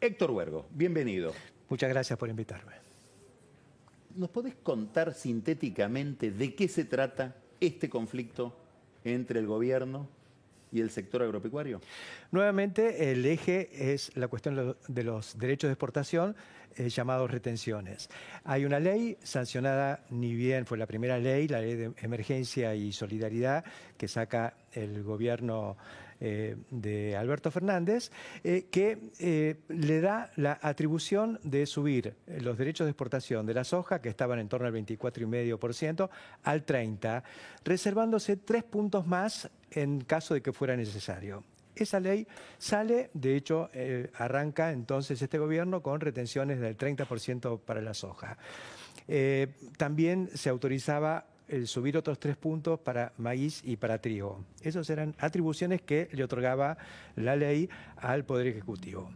Héctor Huergo, bienvenido. Muchas gracias por invitarme. ¿Nos podés contar sintéticamente de qué se trata este conflicto entre el gobierno y el sector agropecuario? Nuevamente, el eje es la cuestión de los derechos de exportación, llamados retenciones. Hay una ley sancionada, ni bien fue la primera ley, la ley de emergencia y solidaridad, que saca el gobierno de Alberto Fernández, que le da la atribución de subir los derechos de exportación de la soja, que estaban en torno al 24,5%, al 30%, reservándose 3 puntos más en caso de que fuera necesario. Esa ley sale, de hecho, arranca entonces este gobierno con retenciones del 30% para la soja. También se autorizaba el subir otros 3 puntos para maíz y para trigo. Esas eran atribuciones que le otorgaba la ley al Poder Ejecutivo.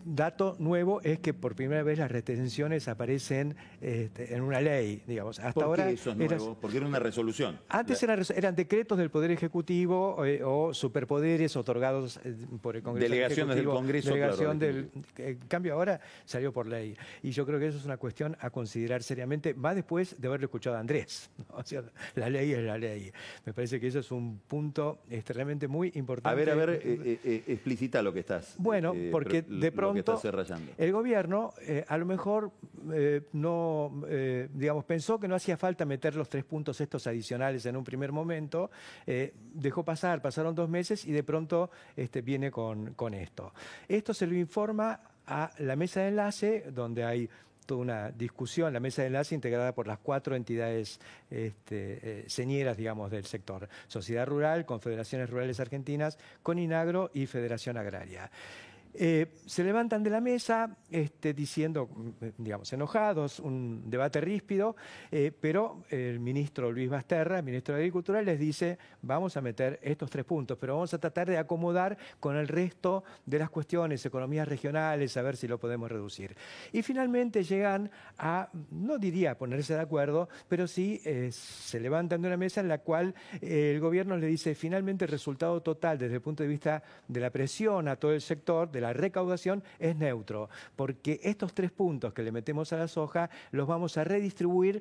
Dato nuevo es que por primera vez las retenciones aparecen en una ley, digamos. Hasta ¿Por qué ahora eso es nuevo? Porque era una resolución. Antes eran decretos del Poder Ejecutivo o superpoderes otorgados por el Congreso. Delegaciones del Congreso. Delegación Claro, en cambio ahora salió por ley. Y yo creo que eso es una cuestión a considerar seriamente, más después de haberlo escuchado a Andrés, ¿no? O sea, la ley es la ley. Me parece que eso es un punto realmente muy importante. A ver, explicita lo que estás. Bueno, porque de pronto el gobierno a lo mejor no, digamos, pensó que no hacía falta meter los 3 puntos estos adicionales en un primer momento, dejó pasar, pasaron 2 meses y de pronto viene con esto. Esto se lo informa a la mesa de enlace, donde hay toda una discusión, la mesa de enlace integrada por las 4 entidades señeras, digamos, del sector: Sociedad Rural, Confederaciones Rurales Argentinas, Coninagro y Federación Agraria. Se levantan de la mesa diciendo, digamos, enojados, un debate ríspido, pero el ministro Luis Basterra, el ministro de Agricultura, les dice: vamos a meter estos 3 puntos, pero vamos a tratar de acomodar con el resto de las cuestiones, economías regionales, a ver si lo podemos reducir. Y finalmente llegan a, no diría ponerse de acuerdo, pero sí se levantan de una mesa en la cual el gobierno le dice: finalmente el resultado total desde el punto de vista de la presión a todo el sector, de la recaudación, es neutro, porque estos 3 puntos que le metemos a la soja los vamos a redistribuir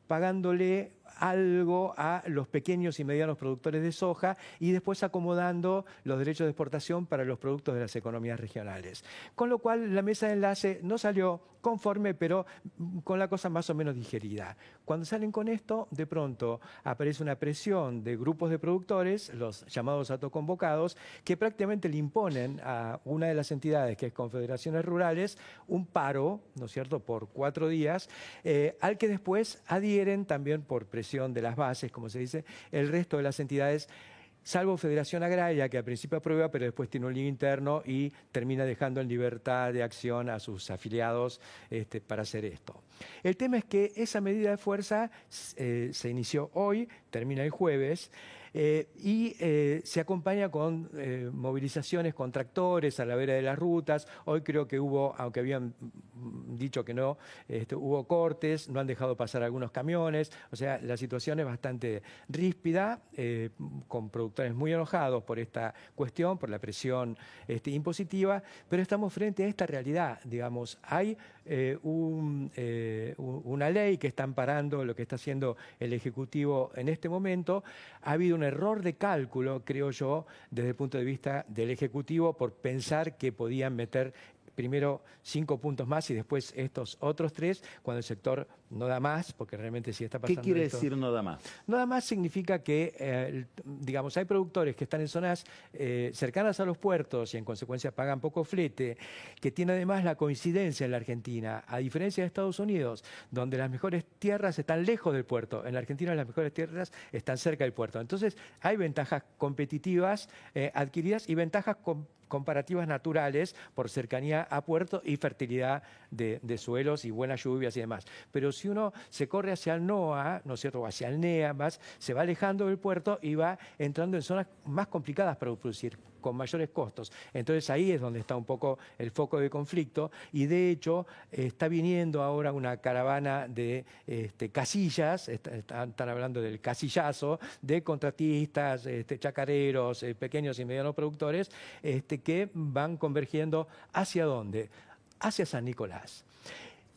pagándole algo a los pequeños y medianos productores de soja y después acomodando los derechos de exportación para los productos de las economías regionales. Con lo cual la mesa de enlace no salió conforme, pero con la cosa más o menos digerida. Cuando salen con esto, de pronto aparece una presión de grupos de productores, los llamados autoconvocados, que prácticamente le imponen a una de las entidades, que es Confederaciones Rurales, un paro, ¿no es cierto?, por 4 días, al que después adhieren también por presión de las bases, como se dice, el resto de las entidades, salvo Federación Agraria, que al principio aprueba, pero después tiene un lío interno y termina dejando en libertad de acción a sus afiliados para hacer esto. El tema es que esa medida de fuerza se inició hoy, termina el jueves, y se acompaña con movilizaciones con tractores a la vera de las rutas. Hoy creo que hubo, aunque habían dicho que no, hubo cortes, no han dejado pasar algunos camiones. O sea, la situación es bastante ríspida, con productores muy enojados por esta cuestión, por la presión impositiva, pero estamos frente a esta realidad, digamos. Hay una ley que está amparando lo que está haciendo el Ejecutivo en este momento. Ha habido un error de cálculo, creo yo, desde el punto de vista del Ejecutivo, por pensar que podían meter primero 5 puntos más y después estos otros 3, cuando el sector no da más, porque realmente sí está pasando. ¿Qué quiere decir no da más? No da más significa que, digamos, hay productores que están en zonas cercanas a los puertos y en consecuencia pagan poco flete, que tiene además la coincidencia en la Argentina, a diferencia de Estados Unidos, donde las mejores tierras están lejos del puerto. En la Argentina las mejores tierras están cerca del puerto. Entonces hay ventajas competitivas adquiridas y ventajas comparativas naturales por cercanía a puerto y fertilidad de suelos y buenas lluvias y demás. Pero si si uno se corre hacia el NOA, ¿no es cierto?, o hacia el NEA, más, se va alejando del puerto y va entrando en zonas más complicadas para producir, con mayores costos. Entonces ahí es donde está un poco el foco de conflicto y de hecho está viniendo ahora una caravana de casillas, están hablando del casillazo, de contratistas, chacareros, pequeños y medianos productores, que van convergiendo ¿hacia dónde? Hacia San Nicolás.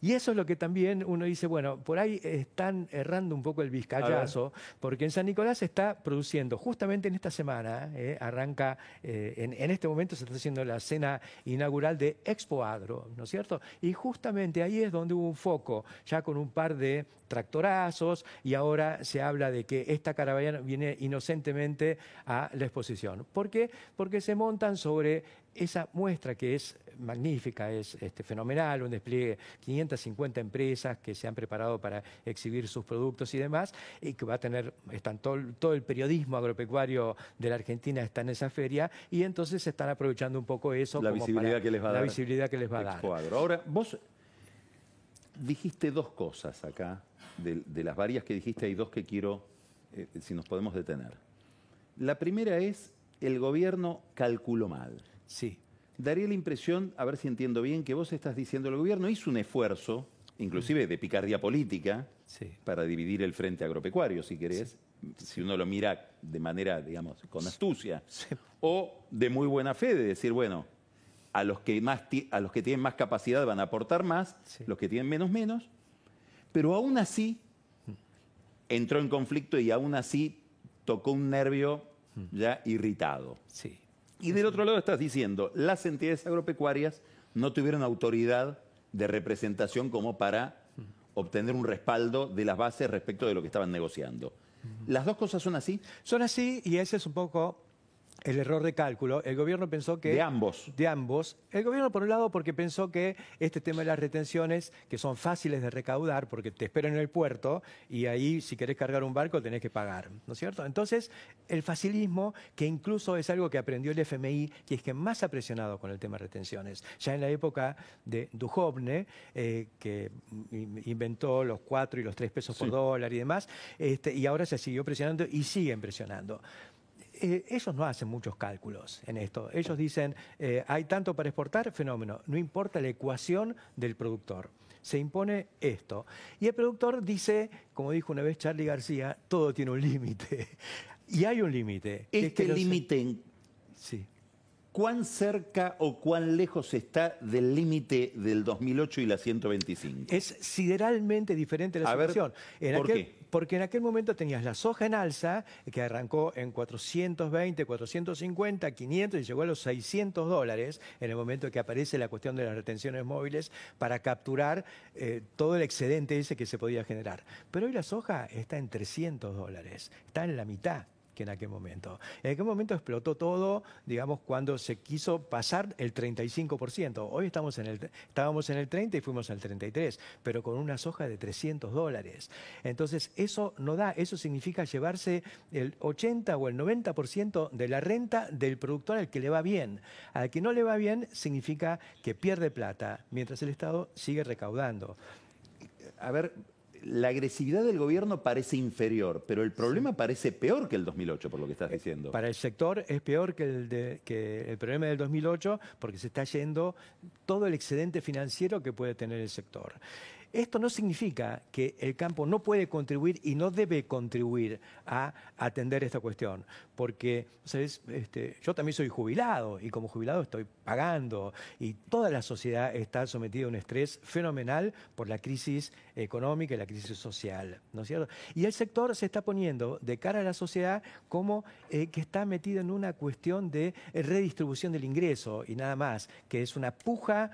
Y eso es lo que también uno dice, bueno, por ahí están errando un poco el vizcayazo, porque en San Nicolás se está produciendo, justamente en esta semana, arranca, en este momento se está haciendo la cena inaugural de Expo Agro, ¿no es cierto? Y justamente ahí es donde hubo un foco, ya con un par de tractorazos, y ahora se habla de que esta caravana viene inocentemente a la exposición. ¿Por qué? Porque se montan sobre esa muestra que es magnífica, es fenomenal, un despliegue, 550 empresas que se han preparado para exhibir sus productos y demás, y que va a tener, todo el periodismo agropecuario de la Argentina está en esa feria, y entonces se están aprovechando un poco eso la visibilidad que les va a dar. La visibilidad que les va a dar. Ahora, vos dijiste dos cosas acá, de las varias que dijiste, hay dos que quiero, si nos podemos detener. La primera es, el gobierno calculó mal. Sí. Daría la impresión, a ver si entiendo bien, que vos estás diciendo el gobierno hizo un esfuerzo, inclusive de picardía política, para dividir el frente agropecuario, si querés, si uno lo mira de manera, digamos, con astucia, o de muy buena fe, de decir, bueno, a los que tienen más capacidad van a aportar más, los que tienen menos, pero aún así entró en conflicto y aún así tocó un nervio ya irritado. Sí. Y del otro lado estás diciendo, las entidades agropecuarias no tuvieron autoridad de representación como para obtener un respaldo de las bases respecto de lo que estaban negociando. ¿Las dos cosas son así? Son así, y ese es un poco el error de cálculo. El gobierno pensó que... De ambos. De ambos. El gobierno, por un lado, porque pensó que este tema de las retenciones, que son fáciles de recaudar, porque te esperan en el puerto, y ahí, si querés cargar un barco, tenés que pagar, ¿no es cierto? Entonces, el facilismo, que incluso es algo que aprendió el FMI, que es quien más ha presionado con el tema de retenciones. Ya en la época de Duhovne, que inventó los 4 y los 3 pesos por dólar y demás, y ahora se siguió presionando y siguen presionando. Ellos no hacen muchos cálculos en esto. Ellos dicen, hay tanto para exportar, fenómeno. No importa la ecuación del productor. Se impone esto. Y el productor dice, como dijo una vez Charly García, todo tiene un límite. Y hay un límite. Este límite, ¿cuán cerca o cuán lejos está del límite del 2008 y la 125? Es sideralmente diferente la situación. ¿Por qué? Porque en aquel momento tenías la soja en alza, que arrancó en 420, 450, 500 y llegó a los $600 en el momento que aparece la cuestión de las retenciones móviles para capturar todo el excedente ese que se podía generar. Pero hoy la soja está en $300, está en la mitad que en aquel momento. En aquel momento explotó todo, digamos, cuando se quiso pasar el 35%. Hoy estábamos en el 30 y fuimos al 33, pero con una soja de $300. Entonces, eso no da, eso significa llevarse el 80 o el 90% de la renta del productor al que le va bien. Al que no le va bien significa que pierde plata, mientras el Estado sigue recaudando. A ver, la agresividad del gobierno parece inferior, pero el problema parece peor que el 2008, por lo que estás diciendo. Para el sector es peor que el problema del 2008 porque se está yendo todo el excedente financiero que puede tener el sector. Esto no significa que el campo no puede contribuir y no debe contribuir a atender esta cuestión, porque, ¿sabes? Yo también soy jubilado y como jubilado estoy pagando y toda la sociedad está sometida a un estrés fenomenal por la crisis económica y la crisis social, ¿no es cierto? Y el sector se está poniendo de cara a la sociedad como que está metido en una cuestión de redistribución del ingreso y nada más, que es una puja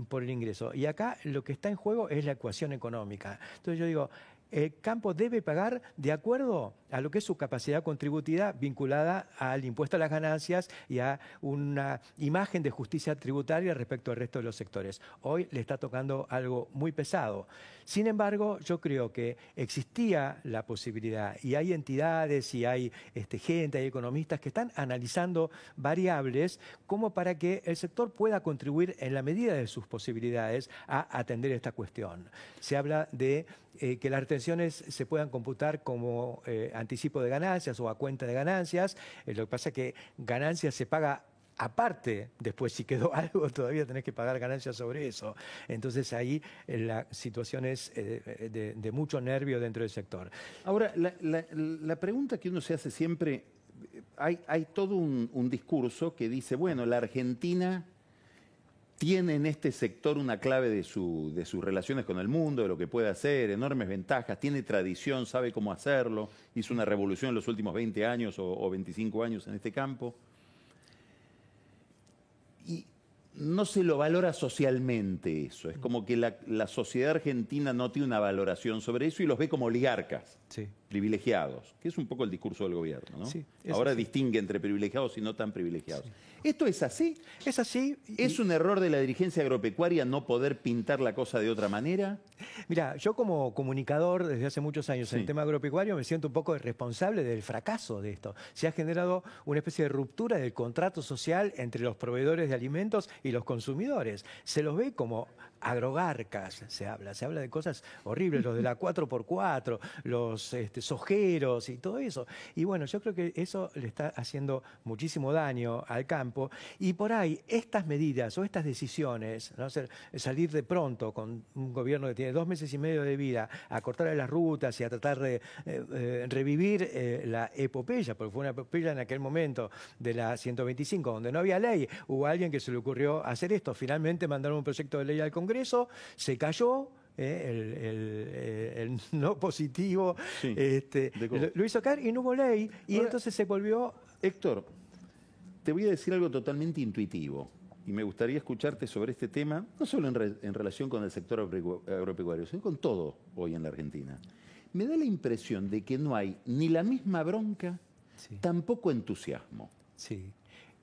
por el ingreso. Y acá lo que está en juego es la ecuación económica. Entonces yo digo, el campo debe pagar de acuerdo a lo que es su capacidad contributiva vinculada al impuesto a las ganancias y a una imagen de justicia tributaria respecto al resto de los sectores. Hoy le está tocando algo muy pesado. Sin embargo, yo creo que existía la posibilidad, y hay entidades y hay gente, hay economistas que están analizando variables como para que el sector pueda contribuir en la medida de sus posibilidades a atender esta cuestión. Se habla de que las retenciones se puedan computar como anticipo de ganancias o a cuenta de ganancias. Lo que pasa es que ganancias se paga aparte, después si quedó algo todavía tenés que pagar ganancias sobre eso. Entonces ahí la situación es de mucho nervio dentro del sector. Ahora, la pregunta que uno se hace siempre, hay todo un discurso que dice, bueno, la Argentina tiene en este sector una clave de sus relaciones con el mundo, de lo que puede hacer, enormes ventajas, tiene tradición, sabe cómo hacerlo, hizo una revolución en los últimos 20 años o 25 años en este campo. Y no se lo valora socialmente eso, es como que la sociedad argentina no tiene una valoración sobre eso y los ve como oligarcas, sí, privilegiados, que es un poco el discurso del gobierno, ¿no? Sí, ahora así distingue entre privilegiados y no tan privilegiados. Sí. ¿Esto es así? Es así. ¿Es un error de la dirigencia agropecuaria no poder pintar la cosa de otra manera? Mira, yo como comunicador desde hace muchos años en el tema agropecuario me siento un poco responsable del fracaso de esto. Se ha generado una especie de ruptura del contrato social entre los proveedores de alimentos y los consumidores. Se los ve como agrogarcas, se habla de cosas horribles, los de la 4x4, los sojeros y todo eso. Y bueno, yo creo que eso le está haciendo muchísimo daño al campo y por ahí estas medidas o estas decisiones, ¿no? Salir de pronto con un gobierno que tiene 2 meses y medio de vida a cortarle las rutas y a tratar de revivir la epopeya, porque fue una epopeya en aquel momento de la 125, donde no había ley, hubo alguien que se le ocurrió hacer esto, finalmente mandaron un proyecto de ley al Congreso, se cayó, el no positivo, sí, lo hizo caer y no hubo ley, y ahora, entonces se volvió... Héctor, te voy a decir algo totalmente intuitivo, y me gustaría escucharte sobre este tema, no solo en relación con el sector agropecuario, sino con todo hoy en la Argentina. Me da la impresión de que no hay ni la misma bronca, sí, tampoco entusiasmo. Sí.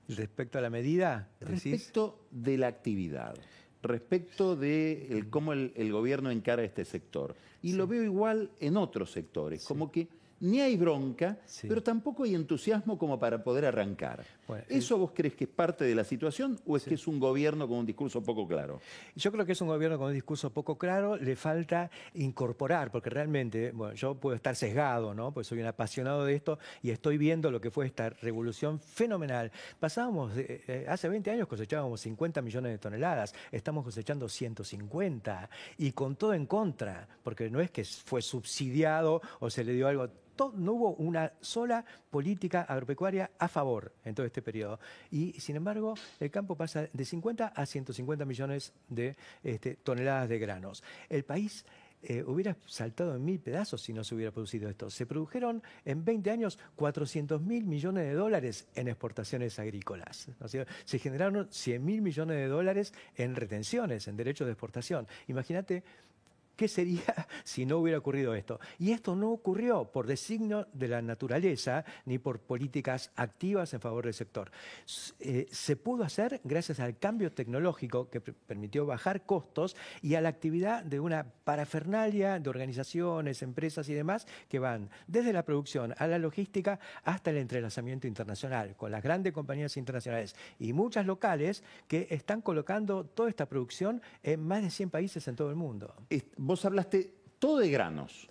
¿Respecto a la medida? Respecto de la actividad. Respecto de cómo el gobierno encara este sector. Y sí, lo veo igual en otros sectores, sí, como que ni hay bronca, sí, pero tampoco hay entusiasmo como para poder arrancar. Bueno, ¿eso vos crees que es parte de la situación o es sí, que es un gobierno con un discurso poco claro? Yo creo que es un gobierno con un discurso poco claro, le falta incorporar, porque realmente, bueno, yo puedo estar sesgado, ¿no? Porque soy un apasionado de esto y estoy viendo lo que fue esta revolución fenomenal. Pasábamos, hace 20 años cosechábamos 50 millones de toneladas, estamos cosechando 150 y con todo en contra, porque no es que fue subsidiado o se le dio algo. No hubo una sola política agropecuaria a favor en todo este periodo. Y, sin embargo, el campo pasa de 50 a 150 millones de toneladas de granos. El país hubiera saltado en 1000 pedazos si no se hubiera producido esto. Se produjeron en 20 años 400.000 millones de dólares en exportaciones agrícolas. O sea, se generaron 100.000 millones de dólares en retenciones, en derechos de exportación. Imagínate ¿qué sería si no hubiera ocurrido esto? Y esto no ocurrió por designio de la naturaleza ni por políticas activas en favor del sector. Se pudo hacer gracias al cambio tecnológico que permitió bajar costos y a la actividad de una parafernalia de organizaciones, empresas y demás que van desde la producción a la logística hasta el entrelazamiento internacional, con las grandes compañías internacionales y muchas locales que están colocando toda esta producción en más de 100 países en todo el mundo. Vos hablaste todo de granos,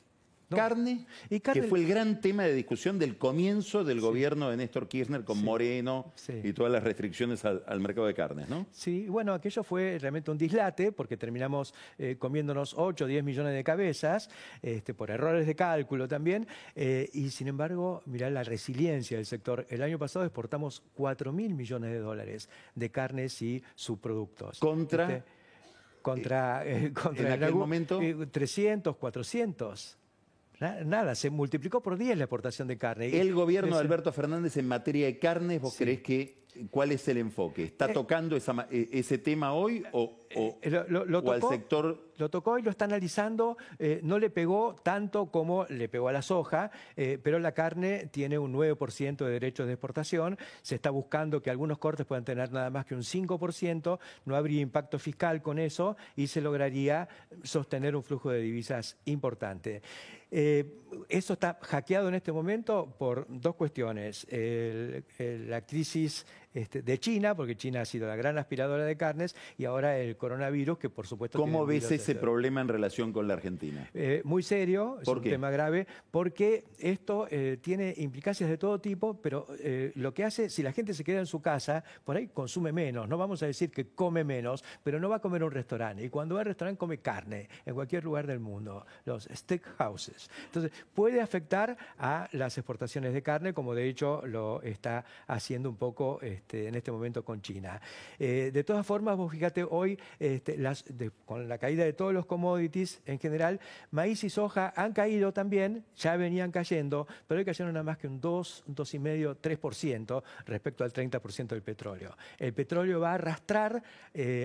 carne, que fue el gran tema de discusión del comienzo del gobierno de Néstor Kirchner con Moreno y todas las restricciones al mercado de carnes, ¿no? Sí, bueno, aquello fue realmente un dislate porque terminamos comiéndonos 8 o 10 millones de cabezas, por errores de cálculo también, y sin embargo, mirá la resiliencia del sector. El año pasado exportamos 4.000 millones de dólares de carnes y subproductos. Contra en aquel momento 300, 400. Nada, se multiplicó por 10 la exportación de carne. El gobierno de Alberto Fernández en materia de carnes, ¿vos creés que cuál es el enfoque? ¿Está tocando ese tema hoy o o al sector... Lo tocó y lo está analizando. No le pegó tanto como le pegó a la soja, pero la carne tiene un 9% de derechos de exportación. Se está buscando que algunos cortes puedan tener nada más que un 5%. No habría impacto fiscal con eso y se lograría sostener un flujo de divisas importante. Eso está hackeado en este momento por dos cuestiones. La crisis de China, porque China ha sido la gran aspiradora de carnes, y ahora el coronavirus, que por supuesto... ¿Cómo ves ese problema en relación con la Argentina? Muy serio, es un tema grave, porque esto tiene implicancias de todo tipo, pero lo que hace, si la gente se queda en su casa, por ahí consume menos, no vamos a decir que come menos, pero no va a comer en un restaurante, y cuando va al restaurante come carne, en cualquier lugar del mundo, los steakhouses. Entonces, puede afectar a las exportaciones de carne, como de hecho lo está haciendo un poco en este momento con China. De todas formas, vos fíjate, hoy con la caída de todos los commodities en general, maíz y soja han caído también, ya venían cayendo, pero hoy cayeron nada más que un 2, 2,5, 3% respecto al 30% del petróleo. El petróleo va a arrastrar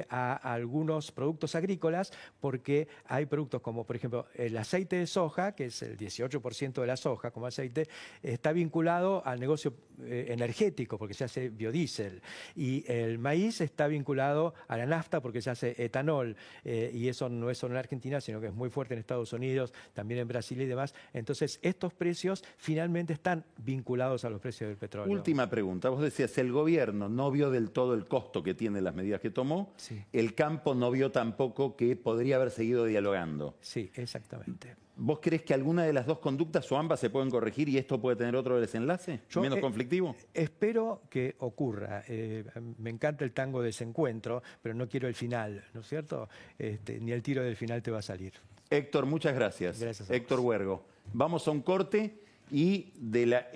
a algunos productos agrícolas porque hay productos como, por ejemplo, el aceite de soja, que es el 18% de la soja como aceite, está vinculado al negocio energético porque se hace biodiesel, y el maíz está vinculado a la nafta porque se hace etanol, y eso no es solo en Argentina, sino que es muy fuerte en Estados Unidos, también en Brasil y demás. Entonces, estos precios finalmente están vinculados a los precios del petróleo. Última pregunta. Vos decías, el gobierno no vio del todo el costo que tiene las medidas que tomó. Sí. El campo no vio tampoco que podría haber seguido dialogando. Sí, exactamente. ¿Vos crees que alguna de las dos conductas o ambas se pueden corregir y esto puede tener otro desenlace menos conflictivo? Espero que ocurra. Me encanta el tango de desencuentro, pero no quiero el final, ¿no es cierto? Ni el tiro del final te va a salir. Héctor, muchas gracias. Gracias a Héctor vos. Huergo. Vamos a un corte y de la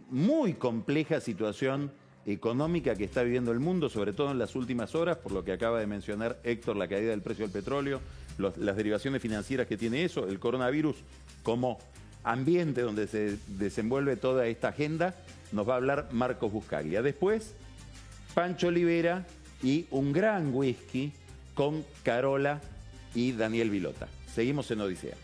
muy compleja situación económica que está viviendo el mundo, sobre todo en las últimas horas, por lo que acaba de mencionar Héctor, la caída del precio del petróleo, las derivaciones financieras que tiene eso, el coronavirus como ambiente donde se desenvuelve toda esta agenda, nos va a hablar Marcos Buscaglia. Después, Pancho Olivera y un gran whisky con Carola y Daniel Vilota. Seguimos en Odisea.